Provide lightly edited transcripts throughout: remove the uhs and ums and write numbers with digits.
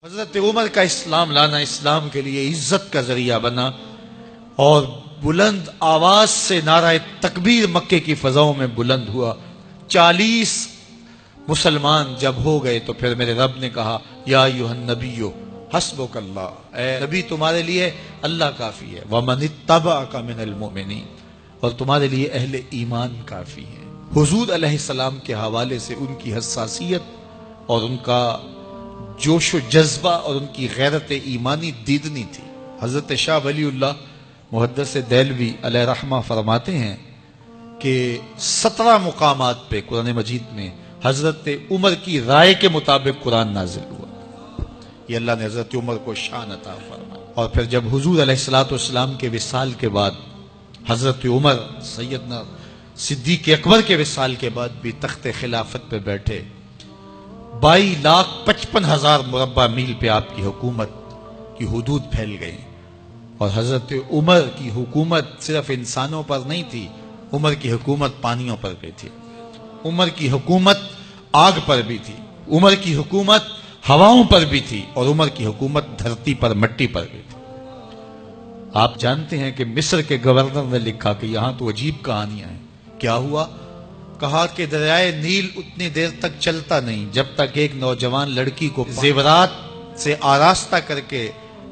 حضرت عمر کا اسلام لانا اسلام کے لیے عزت کا ذریعہ بنا اور بلند آواز سے نعرہ تکبیر مکے کی فضاؤں میں بلند ہوا۔ 40 مسلمان جب ہو گئے تو پھر میرے رب نے کہا یا ایھا النبی حسبک اللہ، اے نبی تمہارے لیے اللہ کافی ہے، ومن اتبعک من المؤمنین، اور تمہارے لیے اہل ایمان کافی ہیں۔ حضور علیہ السلام کے حوالے سے ان کی حساسیت اور ان کا جوش و جذبہ اور ان کی غیرت ایمانی دیدنی تھی۔ حضرت شاہ ولی اللہ محدث دہلوی علیہ رحمہ فرماتے ہیں کہ 17 مقامات پہ قرآن مجید میں حضرت عمر کی رائے کے مطابق قرآن نازل ہوا۔ یہ اللہ نے حضرت عمر کو شان عطا فرمائی۔ اور پھر جب حضور علیہ السلام کے وصال کے بعد حضرت عمر سیدنا صدیق اکبر کے وصال کے بعد بھی تخت خلافت پہ بیٹھے، 22,55,000 مربع میل پہ آپ کی حکومت کی حدود پھیل گئی، اور حضرت عمر کی حکومت صرف انسانوں پر نہیں تھی، عمر کی حکومت پانیوں پر بھی تھی، عمر کی حکومت آگ پر بھی تھی، عمر کی حکومت ہواؤں پر بھی تھی، اور عمر کی حکومت دھرتی پر مٹی پر بھی تھی۔ آپ جانتے ہیں کہ مصر کے گورنر نے لکھا کہ یہاں تو عجیب کہانیاں ہیں۔ کیا ہوا؟ کہا کہ دریائے نیل اتنی دیر تک چلتا نہیں جب تک ایک نوجوان لڑکی کو زیورات سے آراستہ کر کے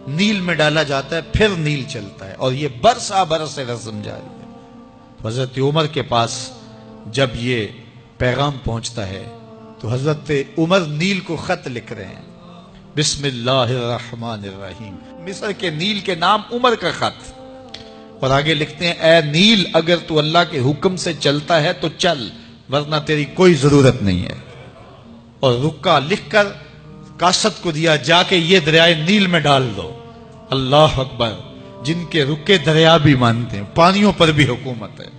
نیل میں ڈالا جاتا ہے، پھر نیل چلتا ہے، اور یہ برسا برس سے رسم جاری ہے۔ حضرت عمر کے پاس جب یہ پیغام پہنچتا ہے تو حضرت عمر نیل کو خط لکھ رہے ہیں، بسم اللہ الرحمن الرحیم، مصر کے نیل کے نام عمر کا خط، اور آگے لکھتے ہیں اے نیل اگر تو اللہ کے حکم سے چلتا ہے تو چل، ورنہ تیری کوئی ضرورت نہیں ہے۔ اور رکا لکھ کر کاسد کو دیا، جا کے یہ دریائے نیل میں ڈال دو۔ اللہ اکبر، جن کے رکے دریا بھی مانتے ہیں، پانیوں پر بھی حکومت ہے۔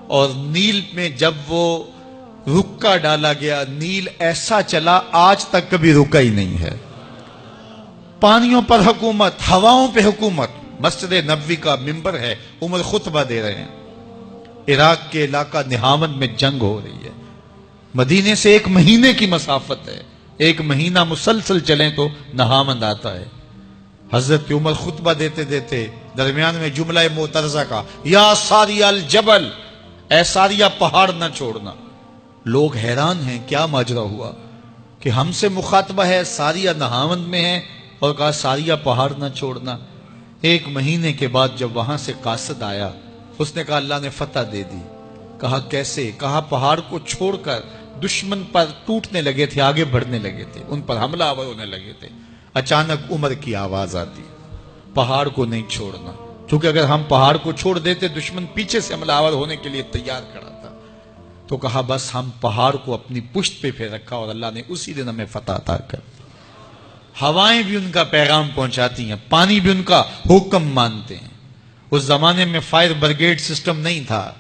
اور نیل میں جب وہ رکا ڈالا گیا، نیل ایسا چلا آج تک کبھی رکا ہی نہیں ہے۔ پانیوں پر حکومت، ہواؤں پہ حکومت۔ مسجد نبوی کا ممبر ہے، عمر خطبہ دے رہے ہیں، عراق کے علاقہ نہاون میں جنگ ہو رہی ہے، مدینے سے 1 مہینے کی مسافت ہے، 1 مہینہ مسلسل چلیں تو نہاون آتا ہے۔ حضرت عمر خطبہ دیتے دیتے درمیان میں جملہ معترضہ کا، یا ساریہ الجبل، اے ساریہ پہاڑ نہ چھوڑنا۔ لوگ حیران ہیں کیا ماجرا ہوا کہ ہم سے مخاطبہ ہے، ساریہ نہاون میں ہے، اور کہا ساریہ پہاڑ نہ چھوڑنا۔ 1 مہینے کے بعد جب وہاں سے قاصد آیا، اس نے کہا اللہ نے فتح دے دی۔ کہا کیسے؟ کہا پہاڑ کو چھوڑ کر دشمن پر ٹوٹنے لگے تھے، آگے بڑھنے لگے تھے، ان پر حملہ آور ہونے لگے تھے۔ اچانک عمر کی آواز آتی، پہاڑ کو نہیں چھوڑنا، کیونکہ اگر ہم پہاڑ کو چھوڑ دیتے دشمن پیچھے سے حملہ آور ہونے کے لیے تیار کھڑا تھا۔ تو کہا بس ہم پہاڑ کو اپنی پشت پہ پھیر رکھا، اور اللہ نے اسی دن ہمیں فتح عطا کر دی۔ ہوائیں بھی ان کا پیغام پہنچاتی ہیں، پانی بھی ان کا حکم مانتے ہیں۔ اس زمانے میں فائر بریگیڈ سسٹم نہیں تھا،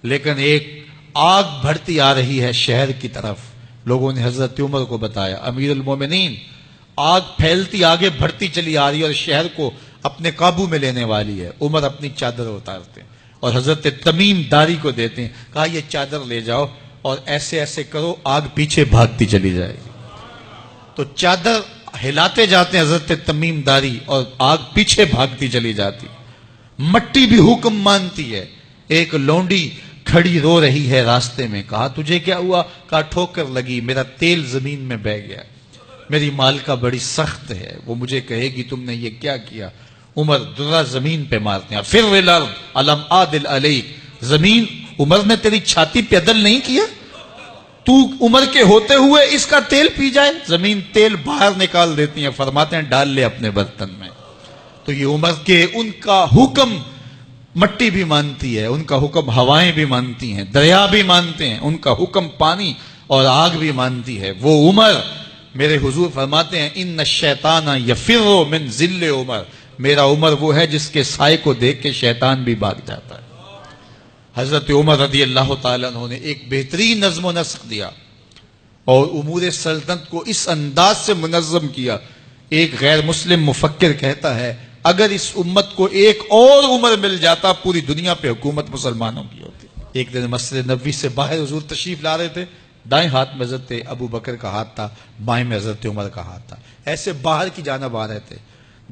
لیکن ایک آگ بڑھتی آ رہی ہے شہر کی طرف، لوگوں نے حضرت عمر کو بتایا، امیر المومنین آگ پھیلتی آگے بڑھتی چلی آ رہی ہے اور شہر کو اپنے قابو میں لینے والی ہے۔ عمر اپنی چادر اتارتے ہیں اور حضرت تمیم داری کو دیتے ہیں، کہا یہ چادر لے جاؤ اور ایسے ایسے کرو، آگ پیچھے بھاگتی چلی جائے گی۔ تو چادر ہلاتے جاتے ہیں حضرت تمیم داری، اور آگ پیچھے بھاگتی چلی جاتی۔ مٹی بھی حکم مانتی ہے۔ ایک لونڈی کھڑی رو رہی ہے راستے میں، کہا تجھے کیا ہوا؟ کہا ٹھوکر لگی، میرا تیل زمین میں بہہ گیا، میری مالکہ بڑی سخت ہے، وہ مجھے کہے گی تم نے یہ کیا کیا۔ عمر درہ زمین پہ مارتے ہیں، فر الارض الم عادل علیک، زمین عمر نے تیری چھاتی پہ عدل نہیں کیا؟ تو عمر کے ہوتے ہوئے اس کا تیل پی جائے؟ زمین تیل باہر نکال دیتی ہیں، فرماتے ہیں ڈال لے اپنے برتن میں۔ تو یہ عمر کے ان کا حکم مٹی بھی مانتی ہے، ان کا حکم ہوائیں بھی مانتی ہیں، دریا بھی مانتے ہیں، ان کا حکم پانی اور آگ بھی مانتی ہے۔ وہ عمر، میرے حضور فرماتے ہیں ان الشیطان یفر من ذل عمر، میرا عمر وہ ہے جس کے سائے کو دیکھ کے شیطان بھی بھاگ جاتا ہے۔ حضرت عمر رضی اللہ تعالیٰ عنہ نے ایک بہترین نظم و نسق دیا اور امور سلطنت کو اس انداز سے منظم کیا۔ ایک غیر مسلم مفکر کہتا ہے اگر اس امت کو ایک اور عمر مل جاتا پوری دنیا پہ حکومت مسلمانوں کی ہوتی۔ ایک دن مسجد نبوی سے باہر حضور تشریف لا رہے تھے، دائیں ہاتھ میں حضرت ابو بکر کا ہاتھ تھا، بائیں میں حضرت عمر کا ہاتھ تھا، ایسے باہر کی جانب آ رہے تھے۔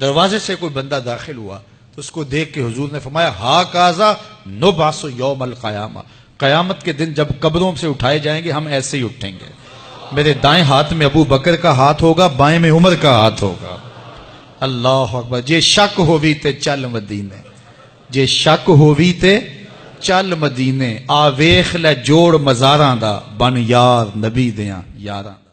دروازے سے کوئی بندہ داخل ہوا تو اس کو دیکھ کے حضور نے فرمایا ہا کازا نبعث یوم القیامہ، قیامت کے دن جب قبروں سے اٹھائے جائیں گے ہم ایسے ہی اٹھیں گے، میرے دائیں ہاتھ میں ابو بکر کا ہاتھ ہوگا، بائیں میں عمر کا ہاتھ ہوگا۔ اللہ اکبر۔ جے شک ہووی تے چل مدینے، جے شک ہووی تے چل مدینے، آ ویخ لے جوڑ مزاراں دا، بن یار نبی دیاں یاراں۔